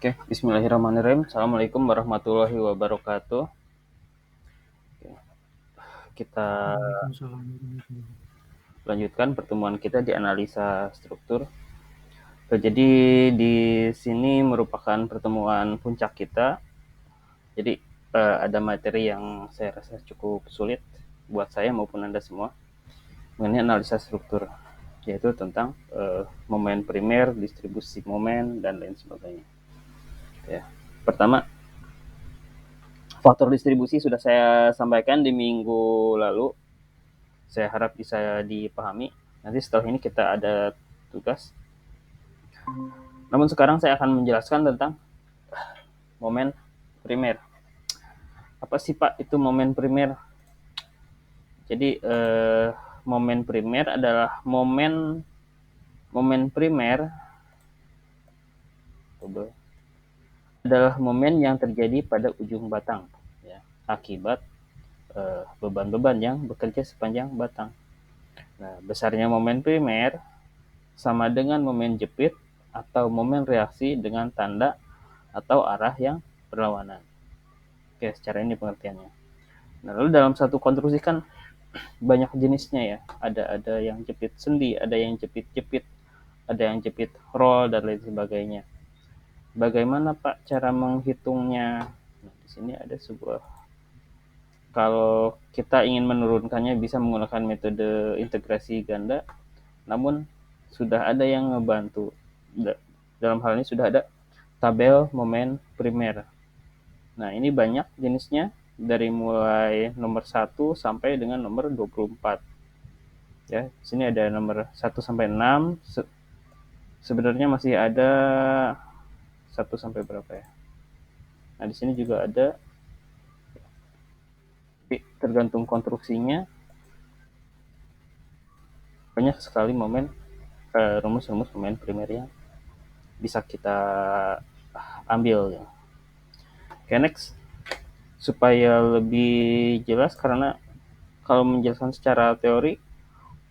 Oke, bismillahirrahmanirrahim. Assalamualaikum warahmatullahi wabarakatuh. Kita Waalaikumsalam warahmatullahi wabarakatuh. lanjutkan pertemuan kita di analisa struktur. Jadi di sini merupakan pertemuan puncak kita. Jadi ada materi yang saya rasa cukup sulit buat saya maupun Anda semua mengenai analisa struktur, yaitu tentang momen primer, distribusi momen, dan lain sebagainya. Ya. Pertama, faktor distribusi sudah saya sampaikan di minggu lalu. Saya harap bisa dipahami. Nanti setelah ini kita ada tugas. Namun sekarang saya akan menjelaskan tentang momen primer. Apa sih Pak itu momen primer? Jadi momen primer adalah momen primer adalah momen yang terjadi pada ujung batang, ya, akibat beban-beban yang bekerja sepanjang batang. Nah, besarnya momen primer sama dengan momen jepit atau momen reaksi dengan tanda atau arah yang berlawanan. Oke, secara ini pengertiannya. Nah, lalu dalam satu konstruksi kan banyak jenisnya ya. Ada yang jepit sendi, ada yang jepit-jepit, ada yang jepit roll dan lain sebagainya. Bagaimana Pak cara menghitungnya? Nah, di sini ada sebuah, kalau kita ingin menurunkannya bisa menggunakan metode integrasi ganda, namun sudah ada yang ngebantu. Dalam hal ini sudah ada tabel momen primer. Nah, ini banyak jenisnya dari mulai nomor 1 sampai dengan nomor 24. Ya, sini ada nomor 1 sampai 6. Sebenarnya masih ada 1 sampai berapa ya? Nah, di sini juga ada, tergantung konstruksinya banyak sekali momen, rumus-rumus momen primer yang bisa kita ambil ya. Oke, next. Supaya lebih jelas, karena kalau menjelaskan secara teori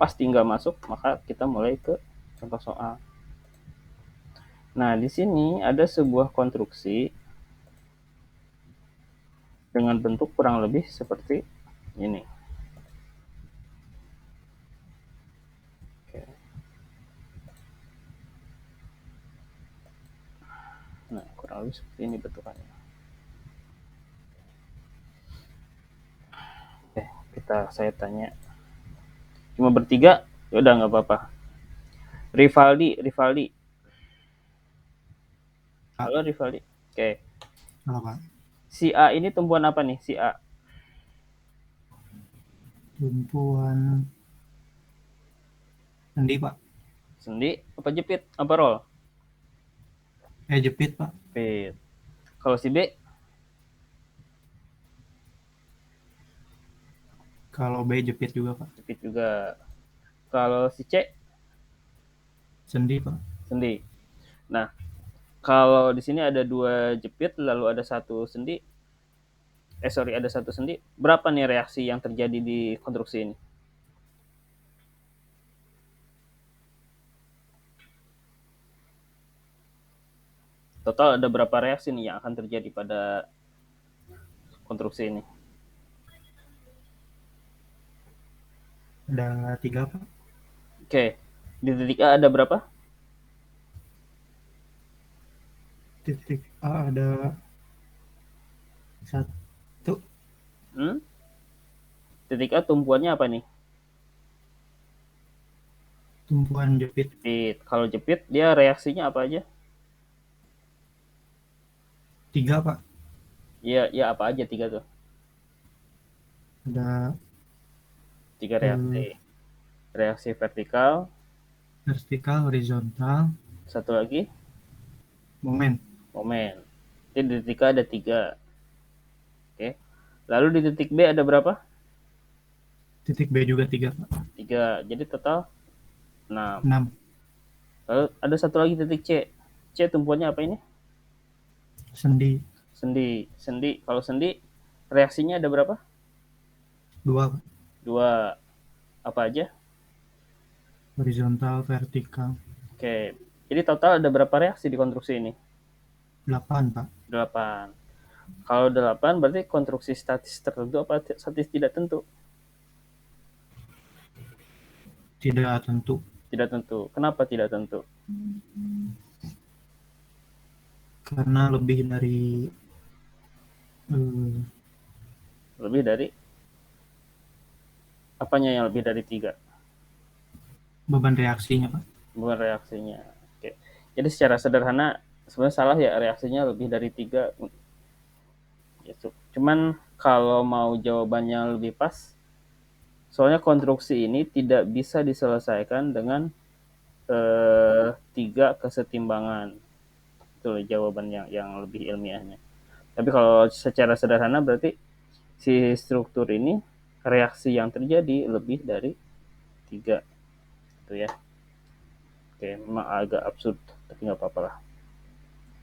pasti nggak masuk, maka kita mulai ke contoh soal. Nah, di sini ada sebuah konstruksi dengan bentuk kurang lebih seperti ini. Oke. Nah, kurang lebih seperti ini bentukannya. Oke, saya tanya. Cuma bertiga, ya udah nggak apa-apa. Rivaldi. Pak, Halo Rivaldi. Oke. halo Pak. Si A ini tumbuhan apa nih? Si A. Tumpuan sendi Pak. Sendi apa jepit? Apa roll? Jepit Pak. Jepit. Kalau si B, Kalau B jepit juga Pak. jepit juga. Kalau si C, Sendi Pak. sendi. Nah, kalau di sini ada 2 jepit, lalu ada 1 sendi. Ada 1 sendi. Berapa nih reaksi yang terjadi di konstruksi ini? Total ada berapa reaksi nih yang akan terjadi pada konstruksi ini? Ada 3 Pak. Oke. Di titik A ada berapa? Titik A ada 1. Hmm? Titik A tumpuannya apa nih? Tumpuan jepit Jepit. Kalau jepit, dia reaksinya apa aja? 3 Pak. Ya, ya apa aja 3 tuh? Ada 3 eh, reaksi. Reaksi vertikal, vertikal, horizontal, satu lagi momen. momen. Jadi di titik A ada 3. Oke. Lalu di titik B ada berapa? Titik B juga 3 Pak. 3. Jadi total 6. 6. Lalu ada satu lagi titik C. C tumpuannya apa ini? Sendi Sendi. Kalau sendi reaksinya ada berapa? 2 Pak. 2. Apa aja? Horizontal, vertikal. Oke. Jadi total ada berapa reaksi di konstruksi ini? 8, Pak. 8. Kalau 8 berarti konstruksi statis tertentu apa statis tidak tentu? Tidak tentu. Tidak tentu. Kenapa tidak tentu? Karena lebih dari Lebih dari apanya yang lebih dari 3? beban reaksinya, Pak. Bukan reaksinya. Oke. Jadi secara sederhana sebenarnya salah ya, reaksinya lebih dari 3. Gitu. Cuman kalau mau jawabannya lebih pas, soalnya konstruksi ini tidak bisa diselesaikan dengan 3 kesetimbangan. Itu jawaban yang lebih ilmiahnya. Tapi kalau secara sederhana berarti si struktur ini reaksi yang terjadi lebih dari 3. Itu ya. Oke, memang agak absurd, tapi nggak apa-apa lah.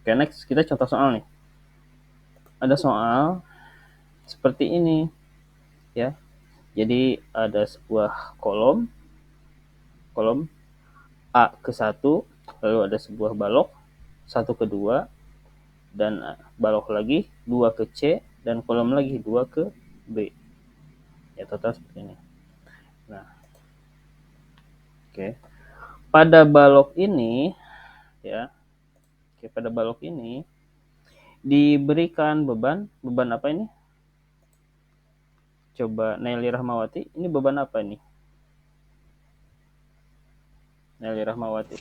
Oke, next kita contoh soal nih. Ada soal seperti ini, ya. Jadi ada sebuah kolom A ke 1, lalu ada sebuah balok 1 ke 2, dan balok lagi 2 ke C, dan kolom lagi 2 ke B. Ya, total seperti ini. Nah, oke. Pada balok ini, ya, pada balok ini diberikan beban apa ini? Coba Nelly Rahmawati, ini beban apa ini? Nelly Rahmawati.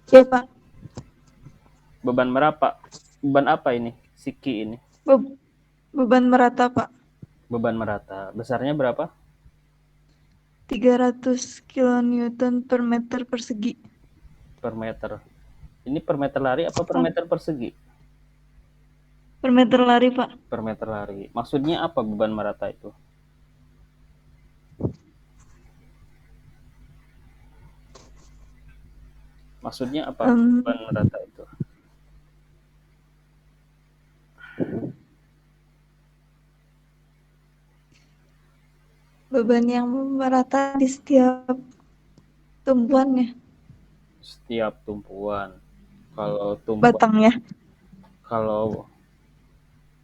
Ya, Pak. Beban merapa? Beban apa ini? Siki ini. Beban merata, Pak. Beban merata. Besarnya berapa? 300 kN per meter persegi. Per meter. Ini per meter lari apa per meter persegi? Per meter lari, Pak. Per meter lari. Maksudnya apa beban merata itu? Maksudnya apa beban merata itu? Beban yang merata di setiap tumpuannya. Setiap tumpuan. Kalau tumpuan, batangnya. Kalau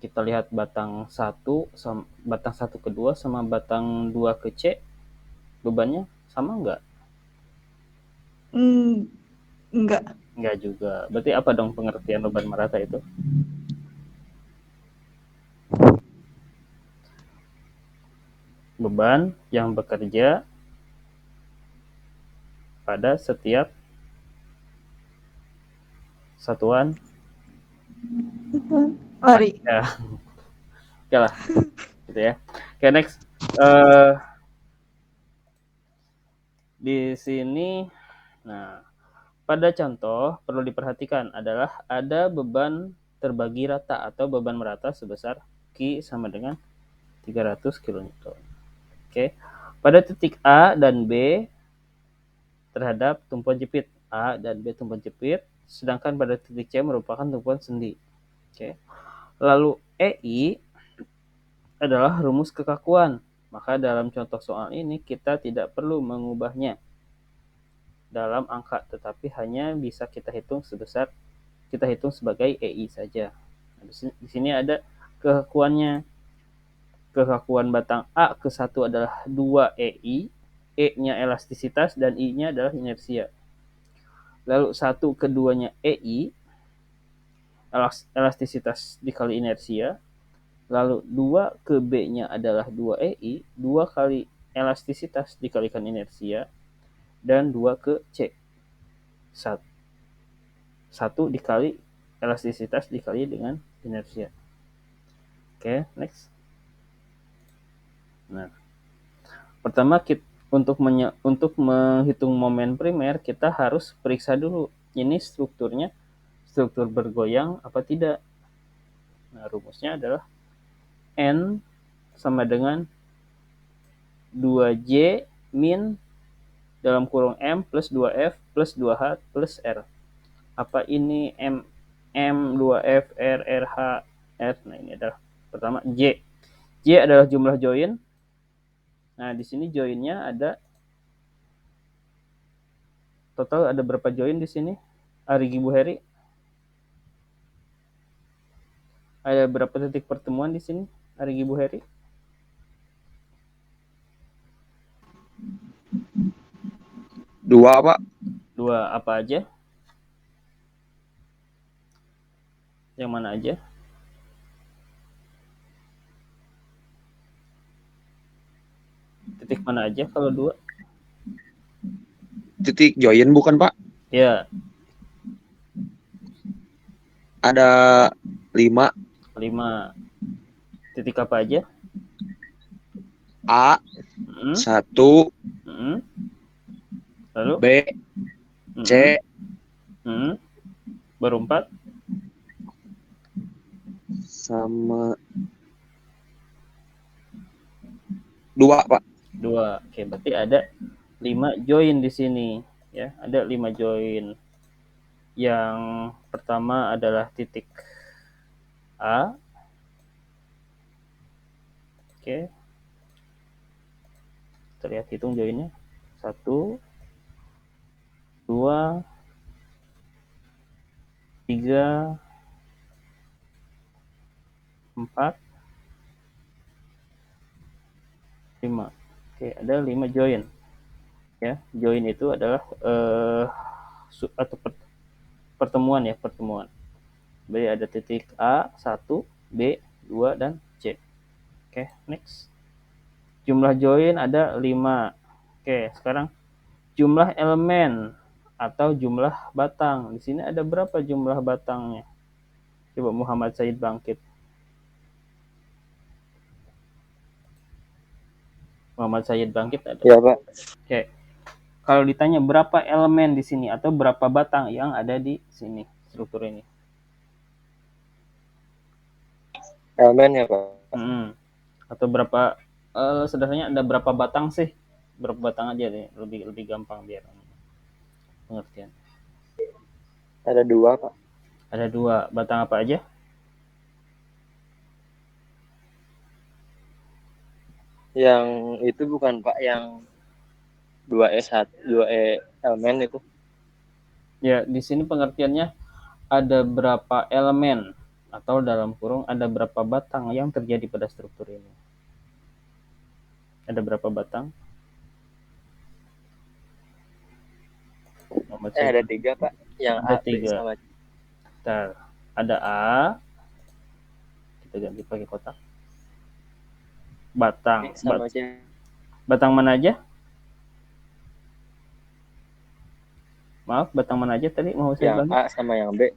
kita lihat batang 1 ke 2 sama batang 2 ke C, bebannya sama enggak? Enggak. Enggak juga. Berarti apa dong pengertian beban merata itu? Beban yang bekerja pada setiap satuan lari. Ya. Oke lah. Gitu ya. Oke, next. Di sini, nah, pada contoh perlu diperhatikan adalah ada beban terbagi rata atau beban merata sebesar Q sama dengan 300 kN. Oke. Pada titik A dan B terhadap tumpuan jepit. A dan B tumpuan jepit, sedangkan pada titik C merupakan tumpuan sendi. Oke. Lalu EI adalah rumus kekakuan. Maka dalam contoh soal ini kita tidak perlu mengubahnya dalam angka, tetapi hanya bisa kita hitung sebagai EI saja. Nah, di sini ada kekakuannya. Kekakuan batang A ke 1 adalah 2 EI, E-nya elastisitas dan I-nya adalah inersia. Lalu 1 ke 2-nya EI, elastisitas dikali inersia. Lalu 2 ke B-nya adalah 2 EI, 2 kali elastisitas dikalikan inersia, dan 2 ke C. 1 dikali elastisitas dikali dengan inersia. Oke, next. Nah, pertama untuk menghitung momen primer, kita harus periksa dulu ini strukturnya struktur bergoyang apa tidak. Nah, rumusnya adalah N sama dengan 2J min dalam kurung M plus 2F plus 2H plus R. Apa ini M, 2F, R, RH, R? Nah, ini adalah pertama J. J adalah jumlah join. Nah, di sini joinnya ada total ada berapa join di sini? Arigi Bu Heri? Ada berapa titik pertemuan di sini, Arigi Bu Heri? 2, Pak. 2, apa aja? Yang mana aja? Titik mana aja kalau 2? Titik join bukan, Pak? Ya, Ada 5. 5. Titik apa aja? A, Mm-mm. 1, Mm-mm. Lalu? B, C, Mm-mm. Baru 4? sama 2, Pak. 2. Oke, berarti ada 5 join di sini. Ya, ada 5 join. Yang pertama adalah titik A. Oke. Kita lihat hitung joinnya. 1, 2, 3, 4, 5. Oke, ada 5 join. Ya, join itu adalah atau pertemuan ya, pertemuan. Jadi ada titik A, 1, B, 2, dan C. Oke, next. Jumlah join ada 5. Oke, sekarang jumlah elemen atau jumlah batang. Di sini ada berapa jumlah batangnya? Coba Muhammad Said bangkit. Muhammad Said bangkit ada. Ya, Pak. Oke. Kalau ditanya berapa elemen di sini atau berapa batang yang ada di sini struktur ini? Elemen ya, Pak. Atau berapa sederhananya ada berapa batang sih? Berapa batang aja deh, lebih gampang biar pengertian. Ada 2, Pak. Ada 2. Batang apa aja? Yang itu bukan, Pak, yang 2E elemen itu. Ya, di sini pengertiannya ada berapa elemen atau dalam kurung ada berapa batang yang terjadi pada struktur ini. Ada berapa batang? Ada 3, Pak. Yang ada A, 3. B, sama C. Bentar. Ada A. Kita ganti pakai kotak. Batang. Sama C. Batang mana aja? Maaf, batang mana aja tadi mau saya Yang bagi? A sama yang B.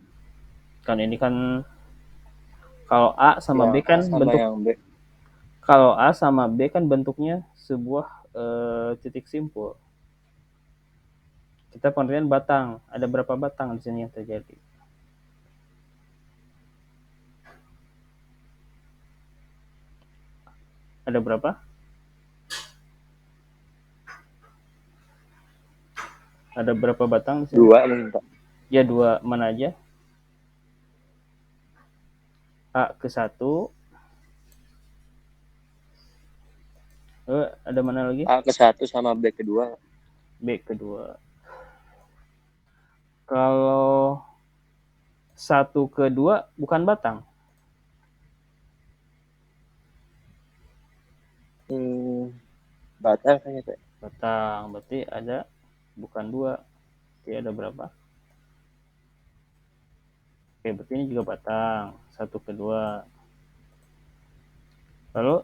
Kan ini kan kalau A sama yang B kan A sama bentuk yang B. Kalau A sama B kan bentuknya sebuah titik simpul. Kita pengertian batang. Ada berapa batang di sini yang terjadi? Ada berapa? Ada berapa batang di sini? 2 mungkin, Pak. Ya 2. Mana aja? A ke 1. Ada mana lagi? A ke 1 sama B ke 2. B ke 2. Kalau 1 ke 2 bukan batang. Batang kayaknya, Pak. Batang. Berarti ada bukan 2. Berarti ada berapa? Oke, berarti ini juga batang. 1 ke 2. Lalu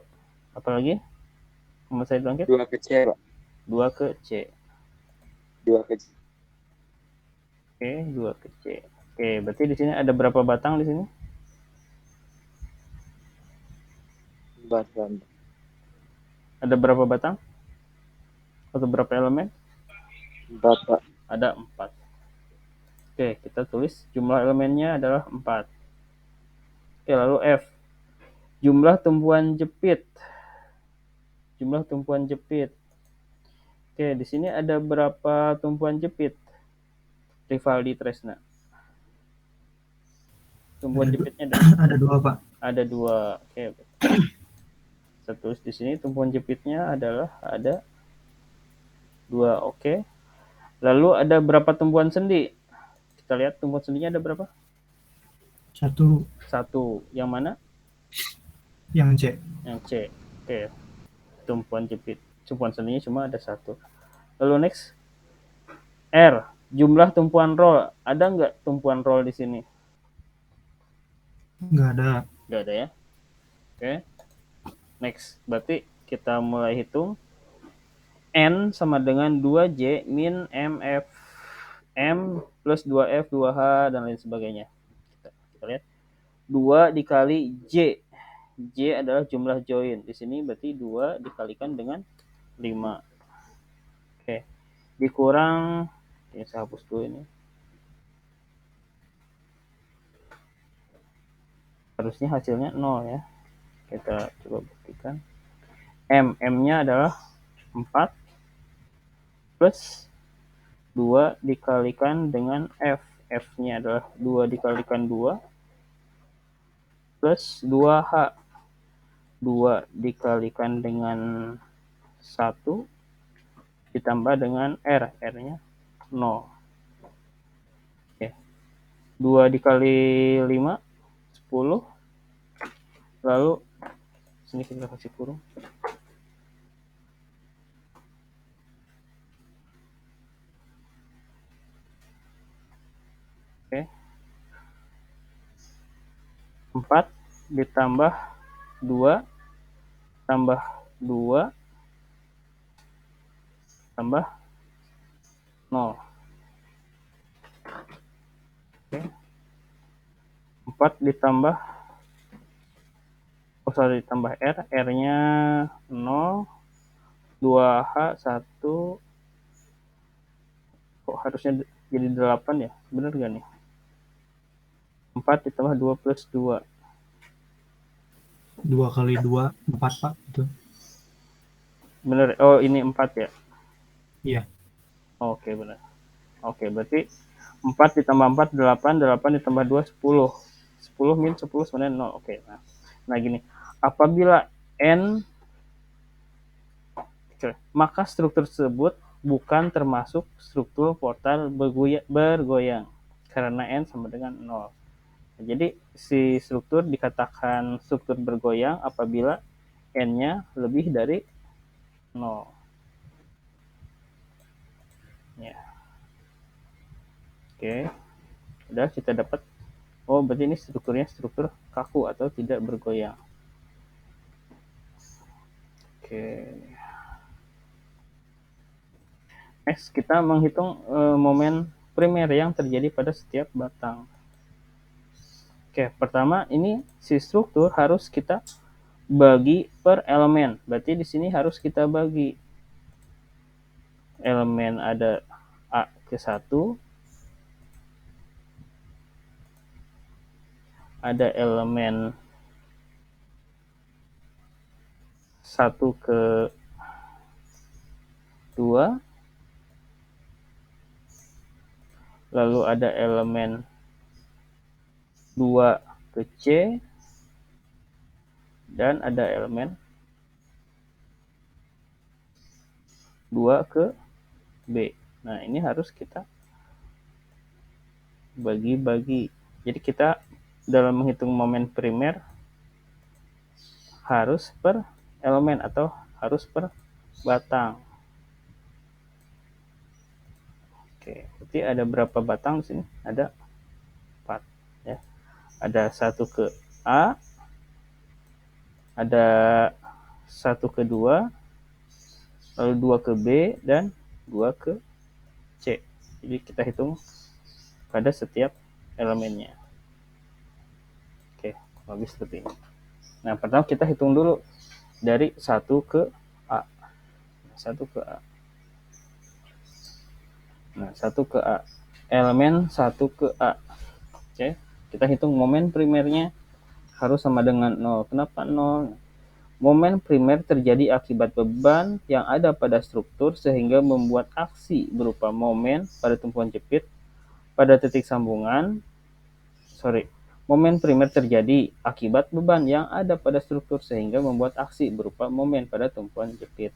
apa lagi? Mau saya bangkit? 2 ke C, Pak. 2 ke C. 2 ke C. Oke, 2 ke C. Oke, berarti di sini ada berapa batang di sini? Batang. Ada berapa batang? Atau berapa elemen? 4, Pak. Ada 4. Oke, kita tulis jumlah elemennya adalah 4. Oke, lalu F. Jumlah tumpuan jepit. Jumlah tumpuan jepit. Oke, di sini ada berapa tumpuan jepit? Rivaldi Tresna. Tumpuan jepitnya ada 2, Pak. Ada 2. Oke. Saya tulis di sini tumpuan jepitnya adalah ada 2. Oke. Lalu ada berapa tumpuan sendi? Kita lihat tumpuan sendinya ada berapa? Satu yang mana? yang C. Yang C. Oke. Tumpuan jepit. Tumpuan sendinya cuma ada satu. Lalu next. R. Jumlah tumpuan roll. Ada nggak tumpuan roll di sini? Nggak ada. Nggak ada ya. Oke. Next. Berarti kita mulai hitung. N sama dengan 2J min MF M plus 2F, 2H, dan lain sebagainya. Kita lihat. 2 dikali J. J adalah jumlah join. Di sini berarti 2 dikalikan dengan 5. Oke. Dikurang, ini saya hapus dulu ini. Harusnya hasilnya 0 ya. Kita coba buktikan. M-nya adalah 4 plus 2 dikalikan dengan F. F-nya adalah 2 dikalikan 2 plus 2H. 2 dikalikan dengan 1 ditambah dengan R. R-nya 0. Oke. 2 dikali 5, 10. Lalu, sini kita kasih kurung. Oke. 4 ditambah 2 tambah 2 tambah 0. Oke. 4 ditambah ditambah R. R-nya 0. 2H 1. Kok harusnya jadi 8 ya? Bener gak nih? 4 ditambah 2 plus 2. 2 kali 2, 4 Pak. Itu. Bener. Oh, ini 4 ya? Iya. Oke, benar. Oke, berarti 4 ditambah 4, 8. 8 ditambah 2, 10. 10 min 10 sebenarnya 0. Oke, nah gini. Apabila N, maka struktur tersebut bukan termasuk struktur portal bergoyang. Karena N sama dengan 0. Jadi si struktur dikatakan struktur bergoyang apabila N-nya lebih dari 0. Ya. Oke. Udah kita dapat. Oh, berarti ini strukturnya struktur kaku atau tidak bergoyang. Oke. Next, kita menghitung momen primer yang terjadi pada setiap batang. Oke, pertama ini si struktur harus kita bagi per elemen. Berarti di sini harus kita bagi elemen ada A ke 1, ada elemen 1 ke 2, lalu ada elemen 2 ke C, dan ada elemen 2 ke B. Nah, ini harus kita bagi-bagi. Jadi kita dalam menghitung momen primer harus per elemen atau harus per batang. Oke, berarti ada berapa batang di sini? Ada 4 ya. Ada 1 ke A, ada 1 ke 2, lalu 2 ke B, dan 2 ke C. Jadi kita hitung pada setiap elemennya. Oke, bagus seperti ini. Nah, pertama kita hitung dulu dari 1 ke A. 1 ke A. Nah, 1 ke A. Elemen 1 ke A. Oke, kita hitung momen primernya harus sama dengan 0. Kenapa 0? Momen primer terjadi akibat beban yang ada pada struktur sehingga membuat aksi berupa momen pada tumpuan jepit pada titik sambungan. Momen primer terjadi akibat beban yang ada pada struktur sehingga membuat aksi berupa momen pada tumpuan jepit.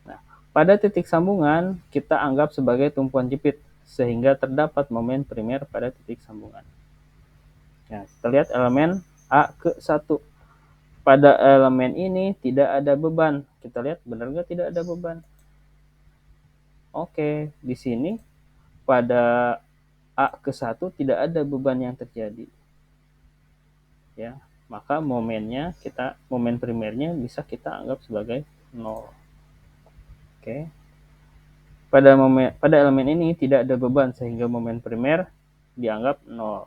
Nah, pada titik sambungan kita anggap sebagai tumpuan jepit sehingga terdapat momen primer pada titik sambungan. Nah, kita lihat elemen A ke 1. Pada elemen ini tidak ada beban. Kita lihat benar nggak tidak ada beban? Oke, di sini pada A ke 1 tidak ada beban yang terjadi. Ya, maka momen primernya bisa kita anggap sebagai 0. Oke. Pada elemen ini tidak ada beban sehingga momen primer dianggap 0.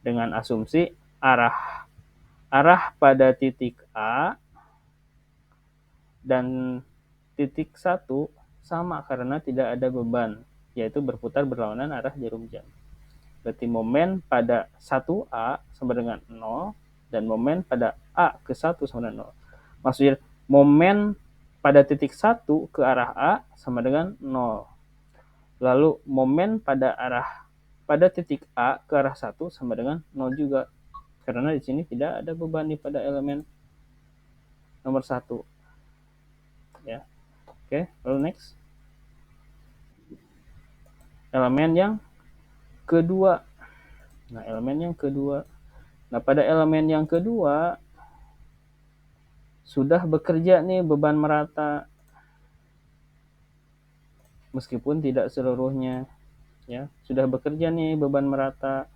Dengan asumsi arah pada titik A dan titik 1 sama karena tidak ada beban, yaitu berputar berlawanan arah jarum jam. Berarti momen pada 1A sama dengan 0 dan momen pada A ke 1 sama dengan 0. Maksudnya momen pada titik 1 ke arah A sama dengan 0. Lalu momen pada titik A ke arah 1 sama dengan 0 juga. Karena di sini tidak ada beban pada elemen nomor 1. Ya. Oke, lalu next. Elemen yang kedua. Nah, pada elemen yang kedua sudah bekerja nih beban merata. Meskipun tidak seluruhnya, ya. Sudah bekerja nih beban merata,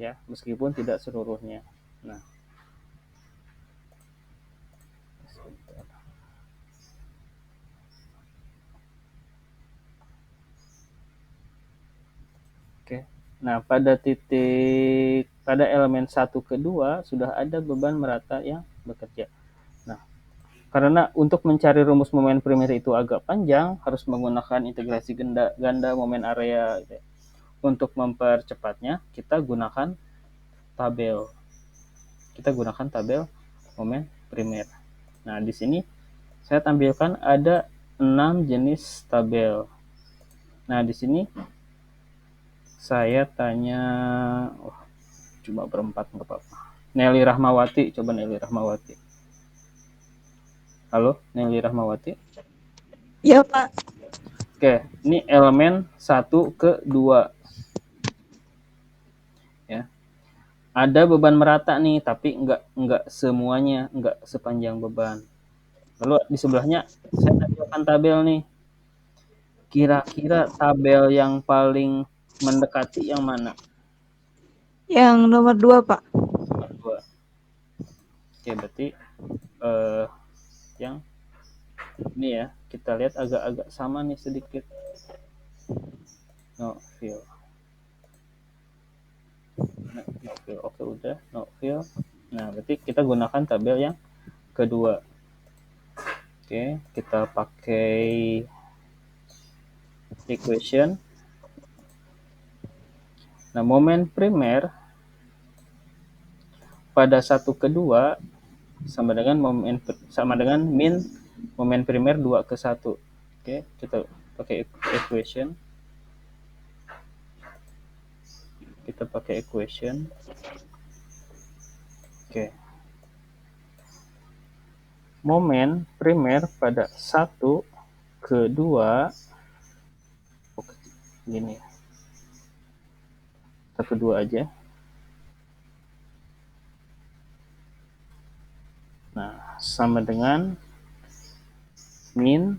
ya, meskipun tidak seluruhnya. Nah, oke. Nah, pada elemen 1 ke 2 sudah ada beban merata yang bekerja. Nah, karena untuk mencari rumus momen primer itu agak panjang, harus menggunakan integrasi ganda momen area. Gitu. Untuk mempercepatnya, kita gunakan tabel. Momen primer. Nah, di sini saya tampilkan ada 6 jenis tabel. Nah, di sini saya tanya, cuma berempat nggak apa-apa. Nelly Rahmawati, coba Nelly Rahmawati. Halo, Nelly Rahmawati. Ya, Pak. Oke, ini elemen 1 ke 2. Ya. Ada beban merata nih, tapi enggak semuanya, enggak sepanjang beban. Lalu di sebelahnya saya tampilkan tabel nih. Kira-kira tabel yang paling mendekati yang mana? Yang nomor 2, Pak. Nomor 2. Oke, berarti yang ini ya, kita lihat agak-agak sama nih sedikit. No fill. Oke, udah no fill. Nah, berarti kita gunakan tabel yang kedua. Oke, kita pakai equation. Nah, momen primer pada 1 ke 2 sama dengan min momen primer 2 ke 1. Oke, kita pakai equation. Oke. Momen primer pada 1 ke 2 gini. 1 ke 2 aja. Nah, sama dengan min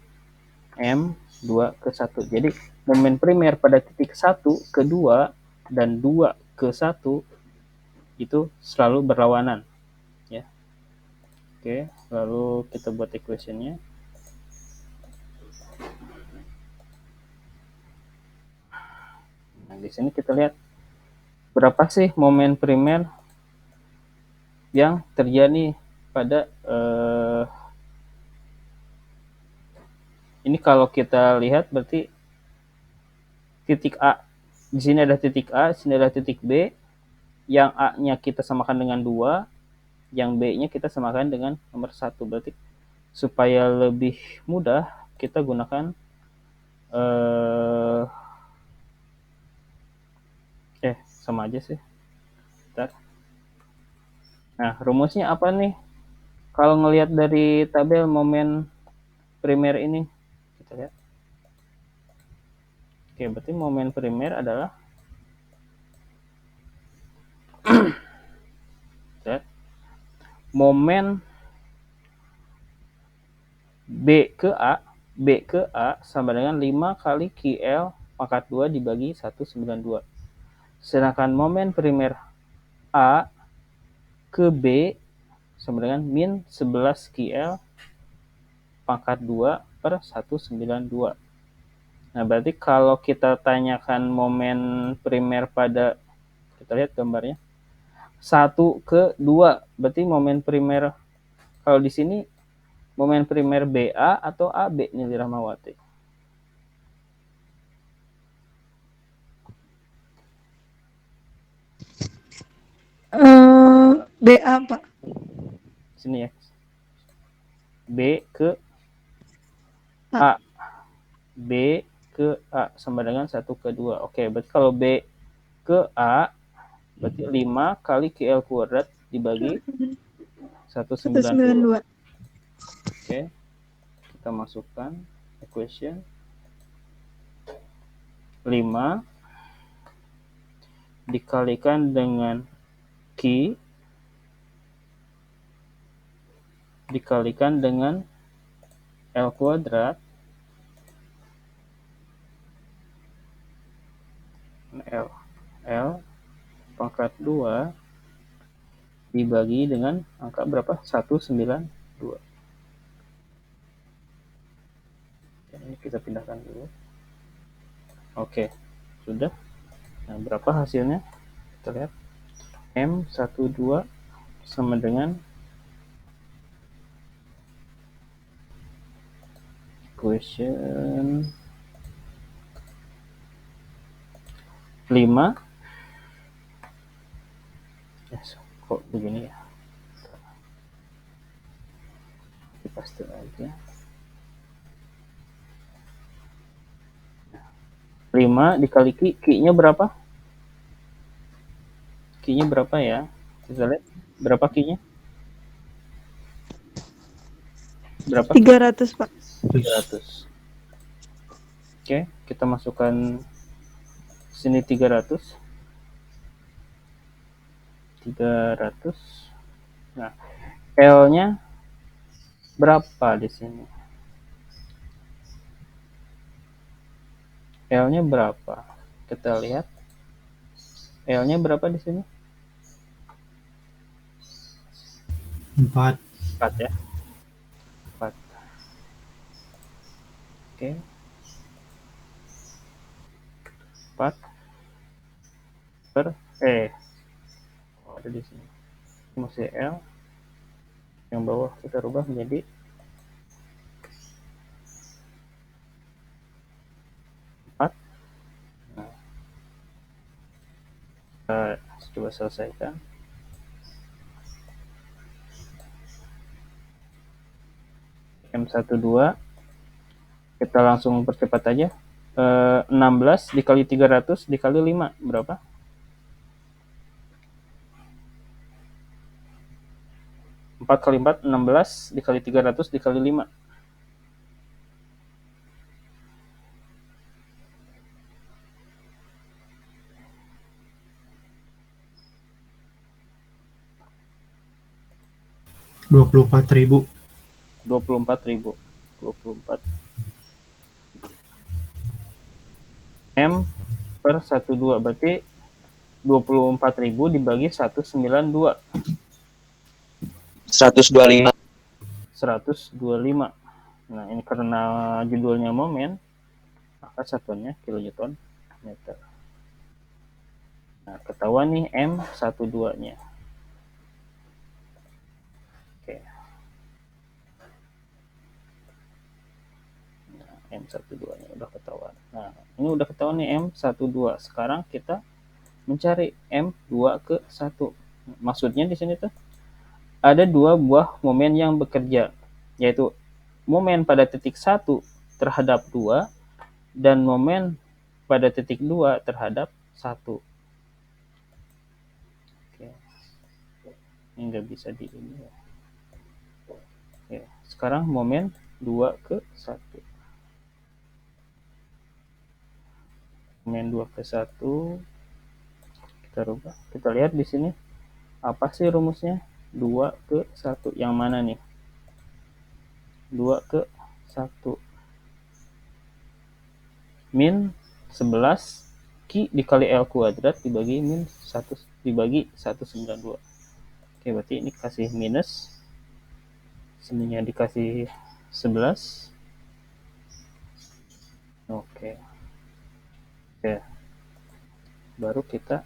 M 2 ke 1. Jadi, momen primer pada titik 1 ke 2 dan 2 ke 1 itu selalu berlawanan. Ya. Oke, lalu kita buat equation-nya. Nah, di sini kita lihat berapa sih momen primer yang terjadi pada ini kalau kita lihat berarti titik A. Di sini ada titik A, di sini ada titik B. Yang A-nya kita samakan dengan 2, yang B-nya kita samakan dengan nomor 1. Berarti supaya lebih mudah kita gunakan sama aja sih. Bentar. Nah, rumusnya apa nih? Kalau ngelihat dari tabel momen primer ini, kita lihat. Oke, berarti momen primer adalah momen B ke A sama dengan 5 kali QL pangkat 2 dibagi 192. Sedangkan momen primer A ke B sama dengan min 11 QL pangkat 2 per 192. Nah, berarti kalau kita tanyakan momen primer pada, kita lihat gambarnya, 1 ke 2, berarti momen primer, kalau di sini momen primer BA atau AB nih Rahmawati? BA, Pak. Sini ya. B ke A. B ke A sama dengan 1 ke 2. Oke, berarti kalau B ke A berarti 5 kali QL kuadrat dibagi 192. 192. Oke, kita masukkan equation 5 dikalikan dengan Q dikalikan dengan L kuadrat L pangkat 2 dibagi dengan angka berapa? 192. Ini kita pindahkan dulu. Oke, sudah. Nah, berapa hasilnya? Kita lihat. M12 sama dengan equation 5. Yes, kok begini ya? Kita paste aja. 5 dikali Q-nya berapa? Q-nya berapa ya? Kita lihat berapa Q-nya? Berapa? 300, Pak. 300. Oke, kita masukkan sini 300. Nah, L-nya berapa di sini? L-nya berapa? Kita lihat. L-nya berapa di sini? 4. 4 ya. 4. Oke. 4 per ada di sini. Masih L. Yang bawah kita rubah menjadi 4. Nah, kita coba selesaikan. M12 kita langsung percepat aja. 16 dikali 300 dikali 5 berapa? Empat kali 4, 16 dikali 300 dikali 5. $24.000. 24.000. 24 M per 12 berarti 24.000 dibagi 192. 125. 125. Nah, ini karena judulnya momen, maka satuannya kilonewton meter. Nah, ketahuan nih M12-nya. Oke. Nah, M12-nya udah ketahuan. Nah, ini udah ketahuan nih M12. Sekarang kita mencari M2 ke 1. Maksudnya di sini tuh ada dua buah momen yang bekerja, yaitu momen pada titik 1 terhadap 2 dan momen pada titik 2 terhadap 1. Oke. Ini nggak bisa di ini ya. Oke. Sekarang momen 2 ke 1. Momen 2 ke 1 kita rubah. Kita lihat di sini apa sih rumusnya? 2 ke 1. Yang mana nih? 2 ke 1. Min 11 Q dikali L kuadrat dibagi min 1 dibagi 192. Oke, berarti ini kasih minus. Sininya dikasih 11. Oke. Baru kita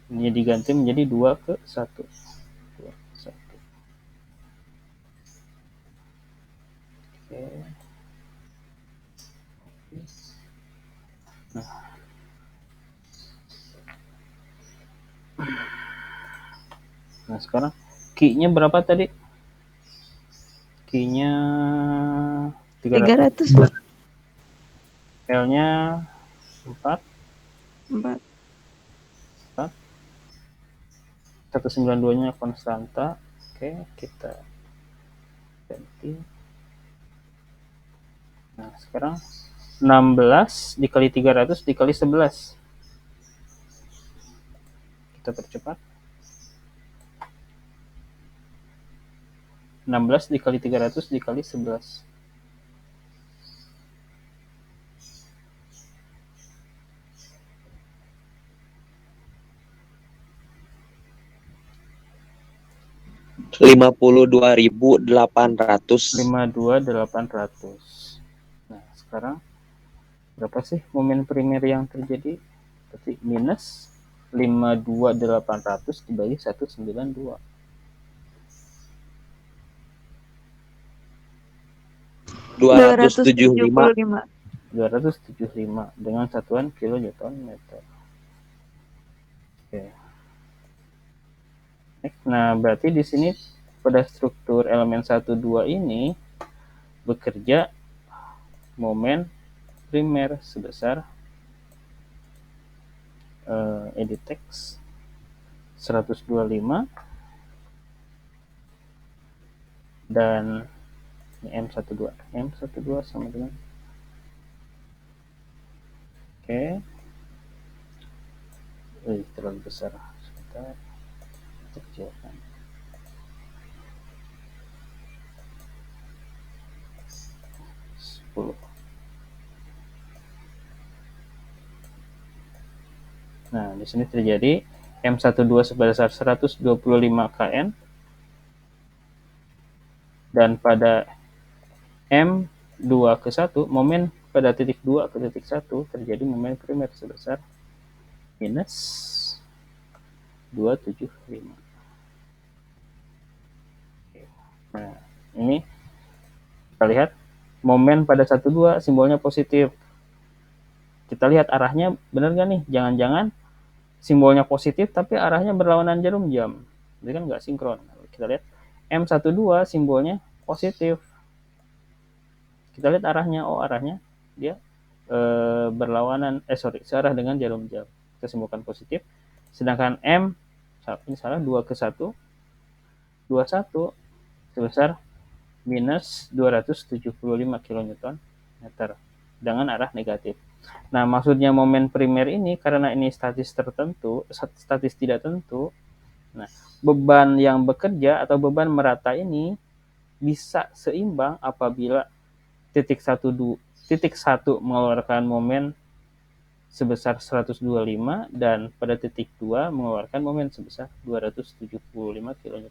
ini diganti menjadi 2 ke 1. 2 ke 1. Oke. Nah, sekarang Q-nya berapa tadi? Q-nya 300. 300. L-nya 4. 4. 192-nya konstanta. Oke, kita ganti. Nah, sekarang 16 dikali 300 dikali 11. Kita percepat. 16 dikali 300 dikali 11. $52.800. 52.800. Nah, sekarang berapa sih momen primer yang terjadi? Berarti minus 52.800 dibagi 192. 275. 275 dengan satuan kilonewton meter. Oke. Nah, berarti di sini pada struktur elemen 1 2 ini bekerja momen primer sebesar edit text 125 dan M12 sama dengan terlalu besar, sebentar kecilkan. Nah, di sini terjadi M12 sebesar 125 kN dan pada M2 ke 1 momen pada titik 2 ke titik 1 terjadi momen primer sebesar minus 275. Nah, ini kita lihat momen pada 1-2 simbolnya positif. Kita lihat arahnya benar nggak nih? Jangan-jangan simbolnya positif tapi arahnya berlawanan jarum jam. Jadi kan nggak sinkron. Kita lihat M12 simbolnya positif. Kita lihat arahnya, arahnya dia berlawanan, searah dengan jarum jam. Kita simpulkan positif. Sedangkan M, ini salah, 2 ke 1, 21 sebesar minus 275 kN dengan arah negatif. Nah, maksudnya momen primer ini karena ini statis tidak tentu. Nah, beban yang bekerja atau beban merata ini bisa seimbang apabila titik 1 mengeluarkan momen sebesar 125 dan pada titik 2 mengeluarkan momen sebesar 275 kN.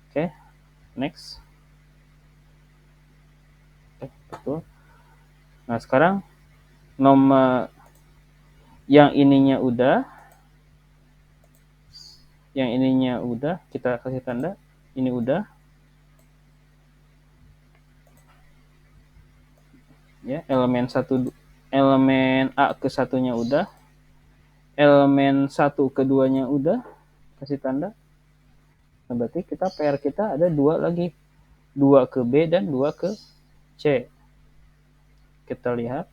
Oke, next. Betul. Nah, sekarang nomor yang ininya udah, kita kasih tanda ini udah. Ya, elemen A ke 1-nya udah, elemen 1 ke 2-nya udah, kasih tanda. Nah, berarti PR kita ada 2 lagi, 2 ke B dan 2 ke C. Kita lihat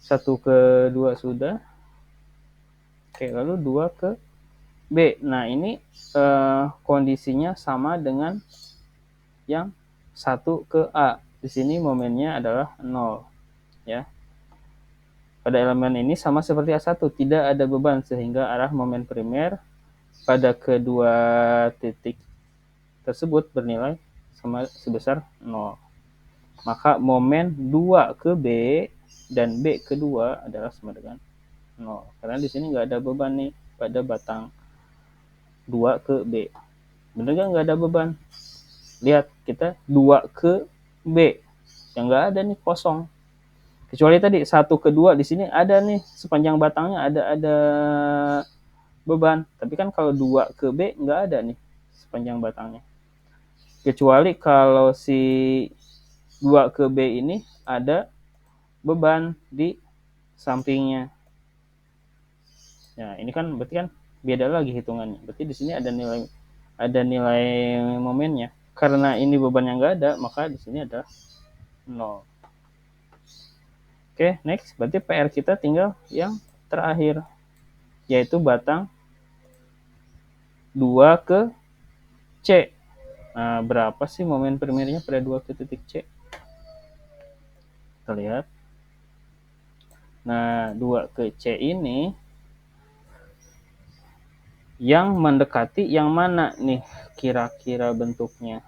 1 ke 2 sudah. Oke, lalu 2 ke B. Nah, ini kondisinya sama dengan yang 1 ke A. Di sini momennya adalah 0, ya. Pada elemen ini sama seperti A1, tidak ada beban sehingga arah momen primer pada kedua titik tersebut bernilai sebesar 0. Maka momen 2 ke B dan B kedua adalah sama dengan 0. Karena di sini nggak ada beban nih pada batang 2 ke B. Bener nggak ada beban? Lihat, kita 2 ke B. Yang nggak ada nih kosong. Kecuali tadi 1 ke 2 di sini ada nih sepanjang batangnya ada beban. Tapi kan kalau 2 ke B nggak ada nih sepanjang batangnya. Kecuali kalau si 2 ke B ini ada beban di sampingnya. Nah, ini kan berarti kan beda lagi hitungannya. Berarti di sini ada nilai momennya. Karena ini beban yang nggak ada, maka di sini ada 0. Oke, next. Berarti PR kita tinggal yang terakhir, yaitu batang 2 ke C. Nah, berapa sih momen primernya pada 2 ke titik C? Kita lihat. Nah, 2 ke C ini yang mendekati yang mana nih kira-kira bentuknya?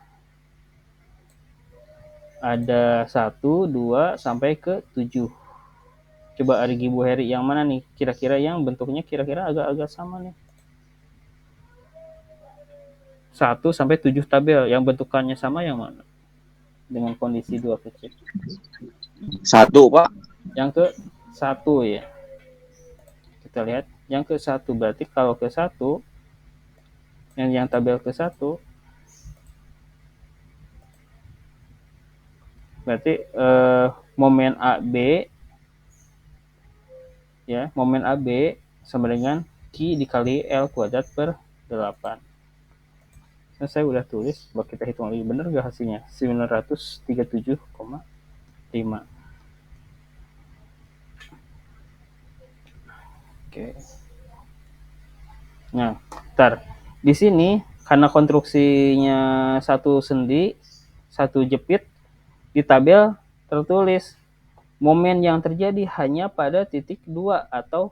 Ada 1, 2, sampai ke 7. Coba Arigi Bu Heri, yang mana nih kira-kira yang bentuknya kira-kira agak-agak sama nih? 1 sampai 7 tabel, yang bentukannya sama yang mana? Dengan kondisi 2 ke C. 1, Pak. Yang ke 1 ya. Kita lihat yang ke 1, berarti kalau ke 1 yang tabel ke 1 berarti momen AB ya, momen AB sama dengan Q dikali L kuadrat per 8. Nah, saya udah tulis, coba kita hitung lagi, bener gak hasilnya? 937,5. Oke. Nah, ntar di sini karena konstruksinya satu sendi, satu jepit, di tabel tertulis momen yang terjadi hanya pada titik 2 atau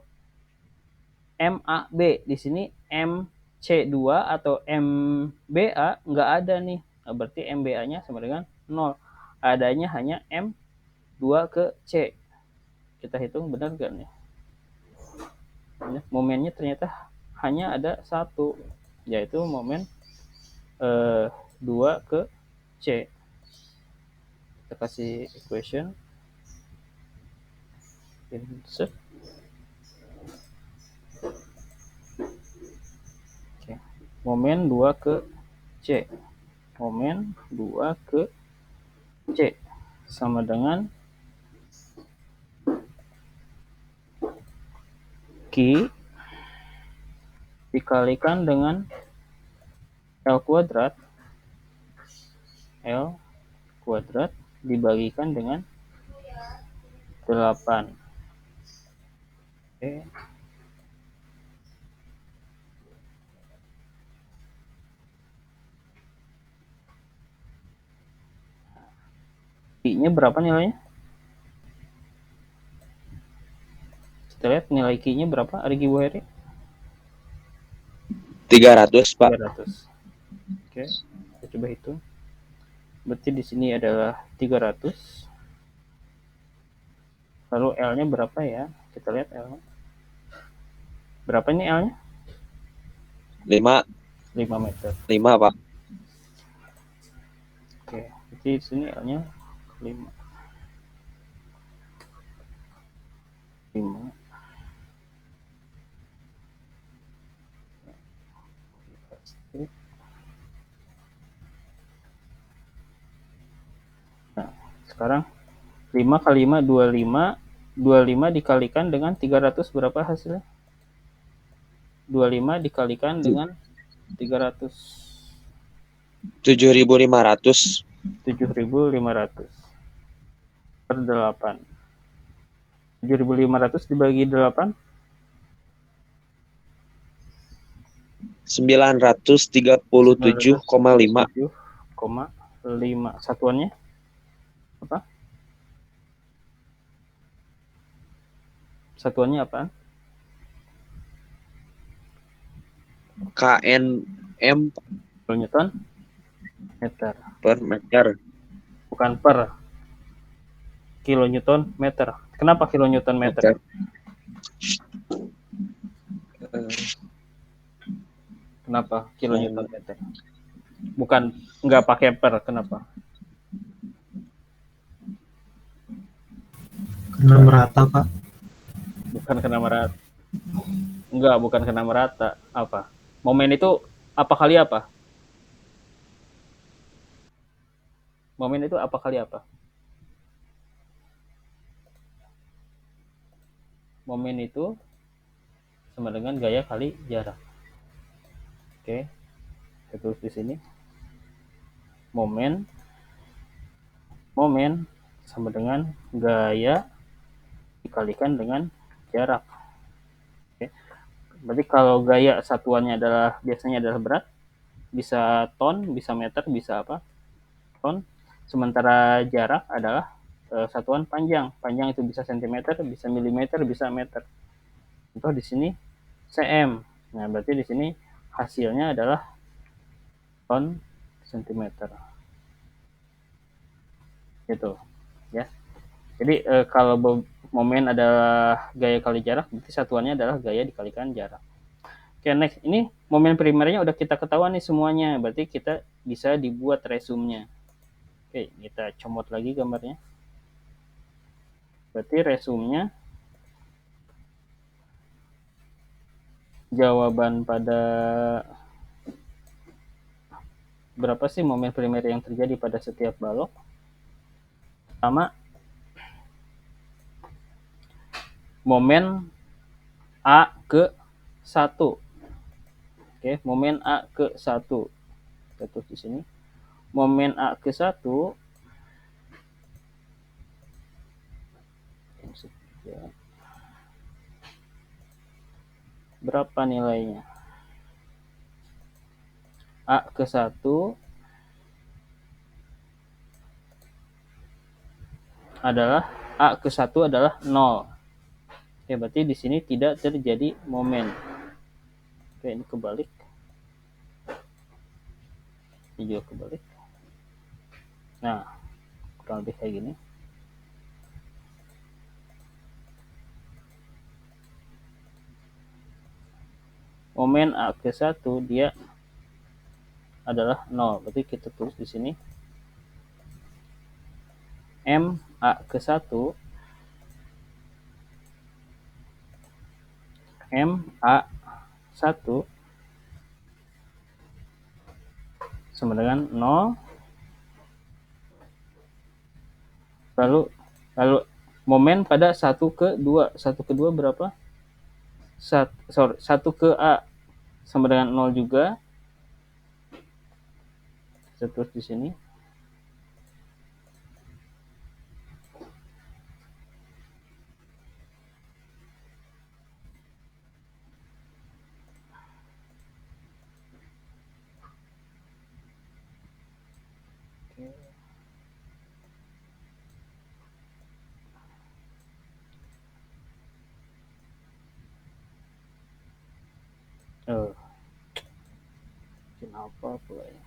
MAB. Di sini MC2 atau MBA nggak ada nih. Nah, berarti MBA-nya sama dengan 0. Adanya hanya M2 ke C. Kita hitung benar nggak nih? Momennya ternyata hanya ada 1, yaitu momen 2 ke C. Kita kasih equation. Insert. Oke. Momen 2 ke C. Momen 2 ke C sama dengan Q dikalikan dengan L kuadrat dibagikan dengan 8. Oke. Q-nya berapa nilainya? Kita lihat nilai Q-nya berapa, Arigi Bu Heri? 300, Pak. 300. Oke, kita coba hitung. Berarti di sini adalah 300. Lalu L-nya berapa ya? Kita lihat L-nya. Berapa ini L-nya? 5 meter. 5, Pak. Oke, jadi di sini L-nya 5. 5. Nah, sekarang 5 kali 5, 25. 25 dikalikan dengan 300 berapa hasilnya? 25 dikalikan dengan 300. 7.500. 7.500 per 8. 7.500 dibagi 8. 937,5. 7,5. Satuannya apa? Satuannya apa? KNM kilonewton meter, per meter. bukan per. Kilonewton meter. Kenapa kilonewton meter? Kenapa kilonewton meter? Bukan, nggak pakai per, kenapa? Karena merata, Pak. Bukan kena merata. Enggak, bukan kena merata. Apa? Momen itu apa kali apa? Momen itu apa kali apa? Momen itu sama dengan gaya kali jarak. Oke, saya tulis di sini. Momen sama dengan gaya dikalikan dengan jarak. Oke. Berarti kalau gaya satuannya biasanya adalah berat, bisa ton, bisa meter, bisa apa? Ton. Sementara jarak adalah satuan panjang. Panjang itu bisa sentimeter, bisa milimeter, bisa meter. Contoh di sini cm. Nah, berarti di sini hasilnya adalah ton sentimeter. Gitu, ya. Jadi kalau momen adalah gaya kali jarak, berarti satuannya adalah gaya dikalikan jarak. Oke, next. Ini momen primernya udah kita ketahuan nih semuanya. Berarti kita bisa dibuat resumenya. Oke, kita comot lagi gambarnya. Berarti resumenya jawaban pada berapa sih momen primer yang terjadi pada setiap balok? Pertama, momen A ke 1. Oke, momen A ke 1. Kita tulis di sini. Momen A ke 1 berapa nilainya? A ke 1 adalah A ke 1 adalah 0. Oke, berarti di sini tidak terjadi momen. Oke, ini kebalik. Ini juga kebalik. Nah, kurang lebih kayak gini. Momen A ke 1 dia adalah 0. Berarti kita tulis di sini M A ke 1 M A 1 sama dengan 0. Lalu momen pada 1 ke 2. 1 ke 2 berapa? 1 ke A sama dengan 0 juga. Saya tulis di sini. Kenapa pula ya?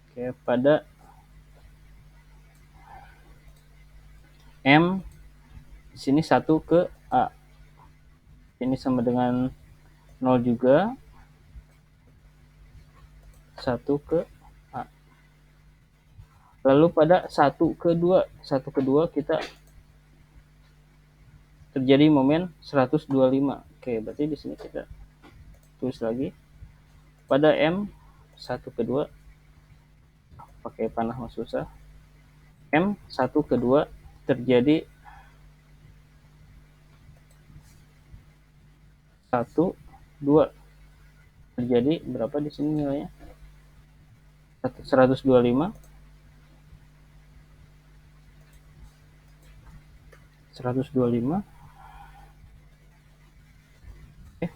Oke, pada M di sini 1 ke A. Ini sama dengan 0 juga. 1 ke A. Lalu pada 1 ke 2. 1 ke 2 kita terjadi momen 125. Oke, berarti di sini kita tulis lagi. Pada M 1 ke 2 pakai panah mah susah. M 1 ke 2 terjadi 1 2 terjadi berapa di sini nilainya? 125. 125.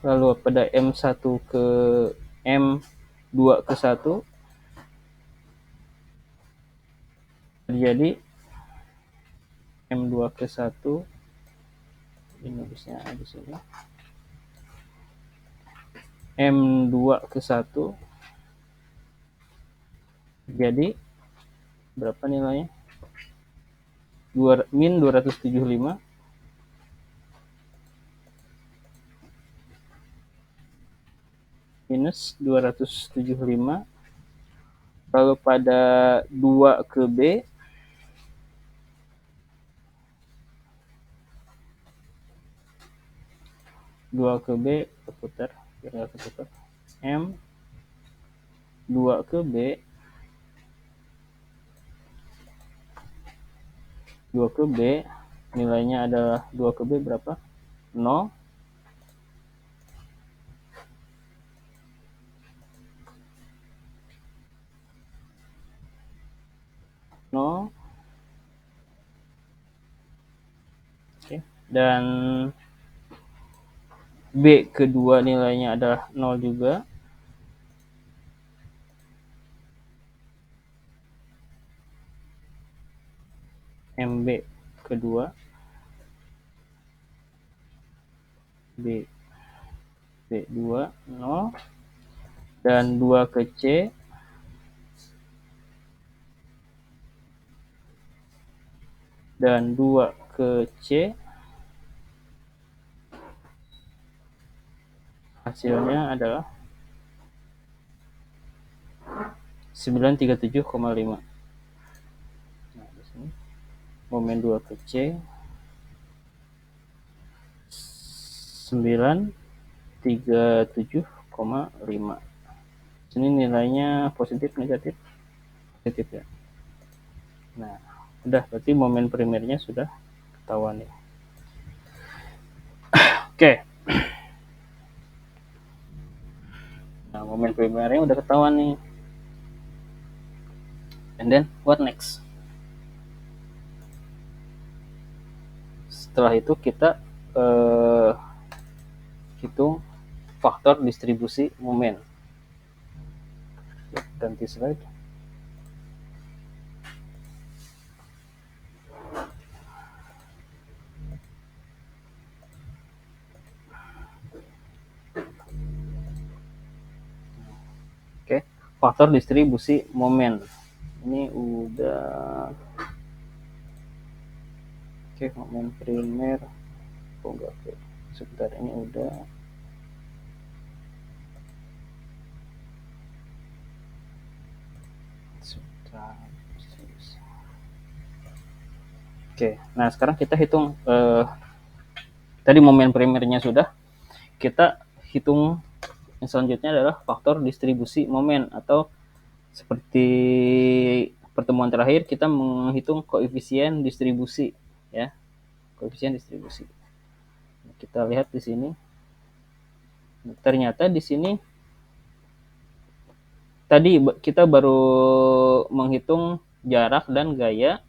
Lalu pada M1 ke M2 ke 1 terjadi M2 ke 1 ini nulisnya di sini. M2 ke 1 jadi berapa nilainya? Min 275 minus 275, lalu pada 2 ke B putar biar nggak keputar, M 2 ke B 2 ke B nilainya adalah 2 ke B berapa? 0. 0. Oke. Dan B kedua nilainya adalah 0 juga. MB kedua B2 0 dan 2 ke C dan 2 ke C hasilnya adalah 937,5. Nah, di sini momen 2 ke C 937,5. Sini nilainya positif negatif? Positif ya. Nah, udah berarti momen primernya sudah ketahuan ya. Oke. Nah, momen primernya udah ketahuan nih. And then what next? Setelah itu kita hitung faktor distribusi momen. Ganti slide. Oke, faktor distribusi momen. Ini udah. Oke, momen primer. Oh enggak, oke. Sebentar, ini udah. Oke, nah sekarang kita hitung tadi momen primernya sudah, kita hitung yang selanjutnya adalah faktor distribusi momen, atau seperti pertemuan terakhir kita menghitung koefisien distribusi ya, koefisien distribusi. Kita lihat di sini, ternyata di sini tadi kita baru menghitung jarak dan gaya.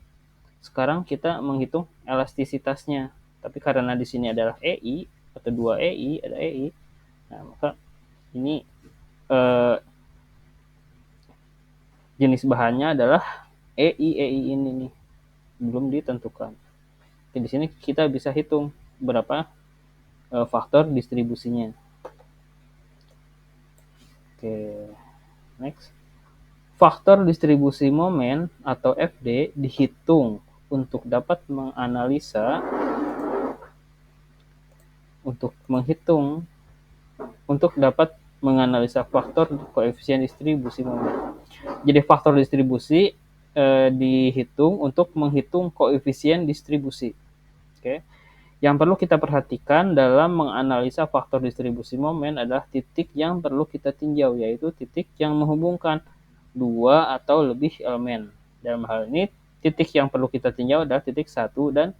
Sekarang kita menghitung elastisitasnya. Tapi karena di sini adalah EI atau 2 EI, ada EI. Nah, maka ini jenis bahannya adalah EI ini nih. Belum ditentukan. Jadi di sini kita bisa hitung berapa faktor distribusinya. Oke, next. Faktor distribusi momen atau FD dihitung untuk dapat menganalisa faktor koefisien distribusi momen. Jadi faktor distribusi dihitung untuk menghitung koefisien distribusi. Oke. Yang perlu kita perhatikan dalam menganalisa faktor distribusi momen adalah titik yang perlu kita tinjau, yaitu titik yang menghubungkan dua atau lebih elemen. Dalam hal ini titik yang perlu kita tinjau adalah titik 1 dan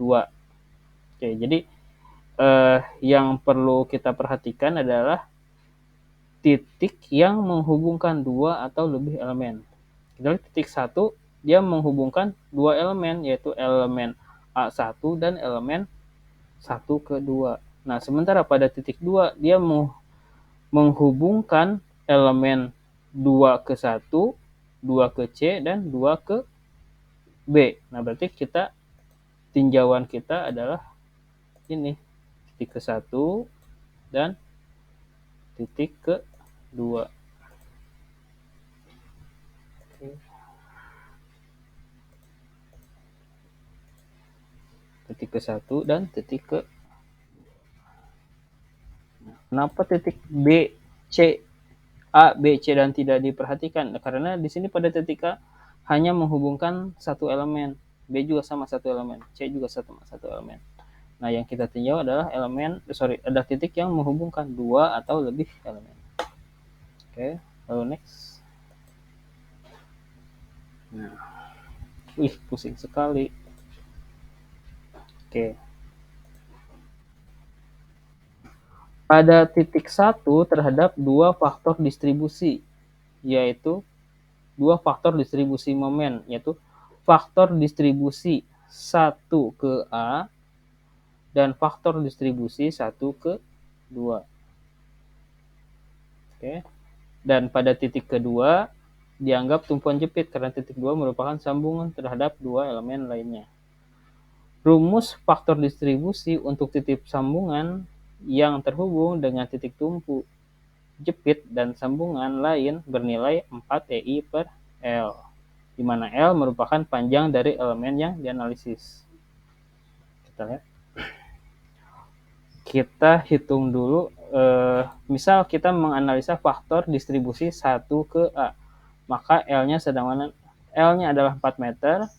2. Oke, jadi yang perlu kita perhatikan adalah titik yang menghubungkan dua atau lebih elemen. Jadi titik 1 dia menghubungkan dua elemen, yaitu elemen A1 dan elemen 1 ke 2. Nah, sementara pada titik 2 dia menghubungkan elemen 2 ke 1, 2 ke C, dan 2 ke B. Nah, berarti kita tinjauan kita adalah ini, titik ke 1 dan titik ke 2. Titik ke 1 dan titik ke. Kenapa titik B, C, A, B, C dan tidak diperhatikan? Karena di sini pada titik A hanya menghubungkan satu elemen, B juga sama satu elemen, C juga satu elemen. Nah, yang kita tinjau adalah ada titik yang menghubungkan 2 atau lebih elemen. Oke, lalu next. Nah, pusing sekali. Oke. Pada titik 1 terhadap 2 faktor distribusi, yaitu 2 faktor distribusi momen, yaitu faktor distribusi 1 ke A dan faktor distribusi 1 ke 2. Oke. Dan pada titik kedua dianggap tumpuan jepit karena titik 2 merupakan sambungan terhadap 2 elemen lainnya. Rumus faktor distribusi untuk titik sambungan yang terhubung dengan titik tumpu jepit dan sambungan lain bernilai 4 EI per L, di mana L merupakan panjang dari elemen yang dianalisis. Kita lihat. Kita hitung dulu, misal kita menganalisa faktor distribusi 1 ke A, maka L-nya L-nya adalah 4 meter,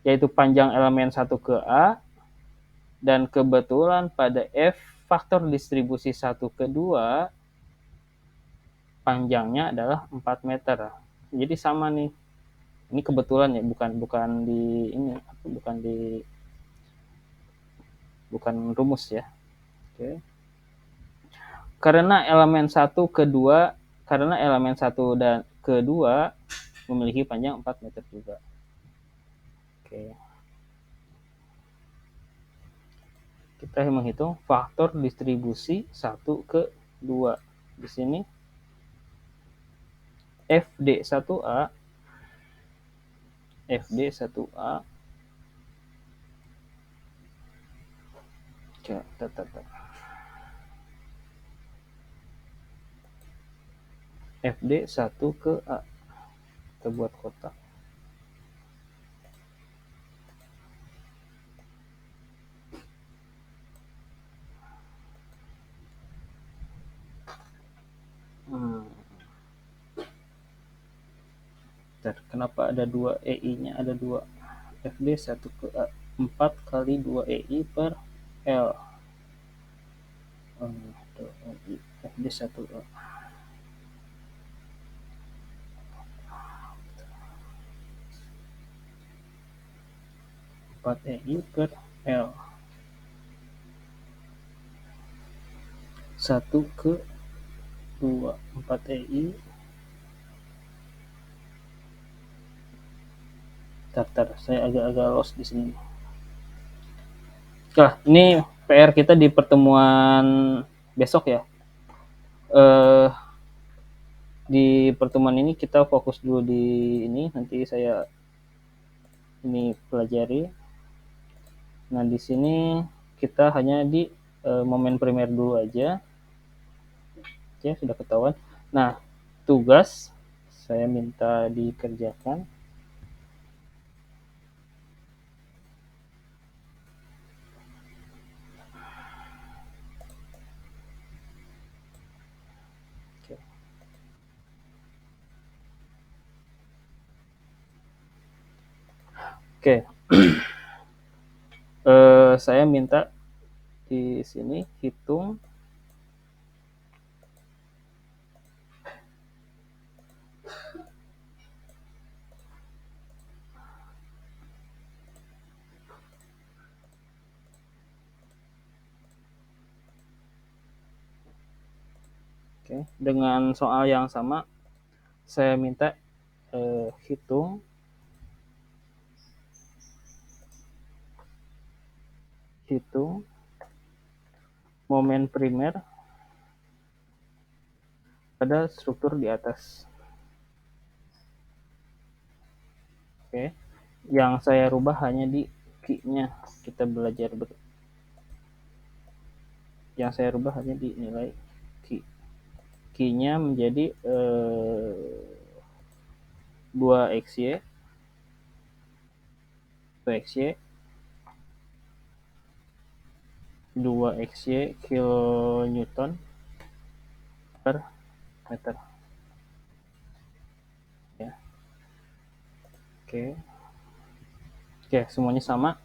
yaitu panjang elemen 1 ke A, dan kebetulan pada F faktor distribusi 1 ke 2, panjangnya adalah 4 meter. Jadi sama nih. Ini kebetulan ya, bukan rumus ya. Oke. Karena elemen 1 dan kedua memiliki panjang 4 meter juga. Oke. Kita menghitung faktor distribusi 1 ke 2. Di sini FD1A FD1 ke A. Kita buat kotak. Kenapa ada 2 EI-nya? Ada 2. FD1 ke A. 4 kali 2 EI per L. FD1A. EI per L. 1 ke 2. 4 EI. Saya agak-agak lost di sini. Nah, ini PR kita di pertemuan besok ya. Di pertemuan ini kita fokus dulu di ini, nanti saya ini pelajari. Nah, di sini kita hanya di momen primer dulu aja. Oke, sudah ketahuan. Nah, tugas saya minta dikerjakan. Oke. Saya minta di sini hitung dengan soal yang sama. Saya minta hitung momen primer pada struktur di atas. Oke. Yang saya rubah hanya di Q-nya. Kita belajar yang saya rubah hanya di nilai Q. Q-nya menjadi 2xy 2xy kilonewton per meter. Ya. Oke, semuanya sama.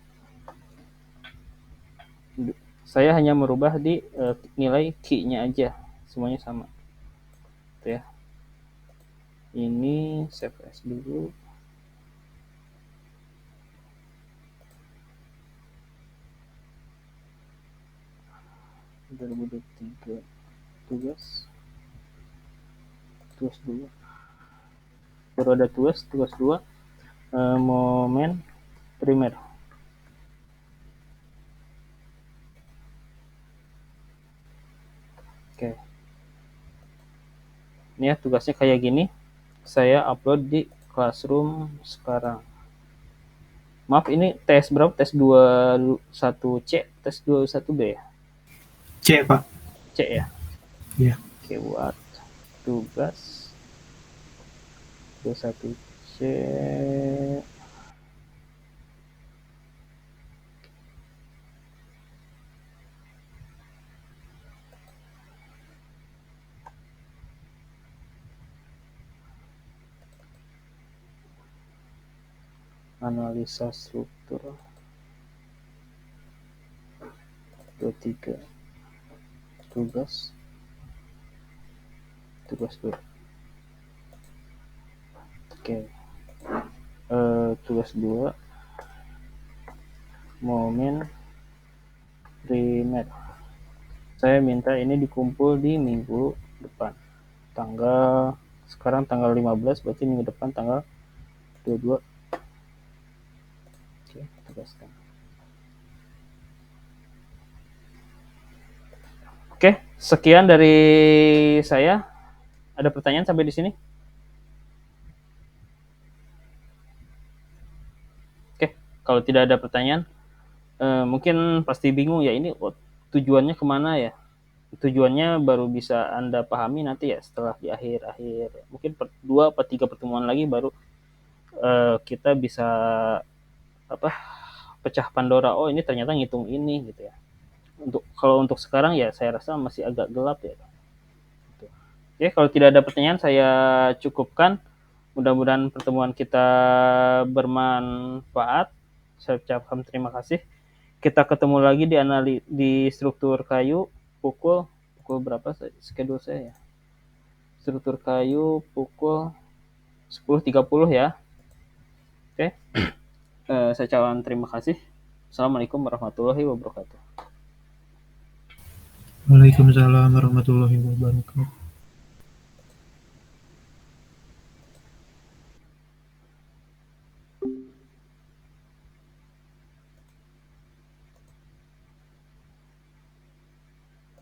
Saya hanya merubah di nilai Q-nya aja, semuanya sama. Itu ya. Ini save as dulu. Tugas 2 baru ada tugas 2 momen primer. Oke, ini ya tugasnya kayak gini, saya upload di Classroom sekarang. Maaf, ini tes berapa? Tes 21C, tes 21B ya? C, Pak. C ya? Iya. Oke, buat tugas 21C. Analisa struktur 23 tugas 2. Oke, tugas 2 momen primer. Saya minta ini dikumpul di minggu depan. Sekarang tanggal 15, berarti minggu depan tanggal 22. Oke, tugaskan. Oke, sekian dari saya. Ada pertanyaan sampai di sini? Oke, kalau tidak ada pertanyaan, mungkin pasti bingung ya, ini tujuannya kemana ya? Tujuannya baru bisa Anda pahami nanti ya setelah di akhir mungkin 2 atau 3 pertemuan lagi baru kita bisa pecah Pandora. Oh, ini ternyata ngitung ini gitu ya. Kalau untuk sekarang ya saya rasa masih agak gelap ya. Oke, kalau tidak ada pertanyaan saya cukupkan. Mudah-mudahan pertemuan kita bermanfaat. Saya ucapkan terima kasih. Kita ketemu lagi di struktur kayu pukul berapa schedule saya ya? Struktur kayu pukul 10.30 ya. Oke. Saya ucapkan terima kasih. Assalamualaikum warahmatullahi wabarakatuh. Waalaikumsalam warahmatullahi wabarakatuh.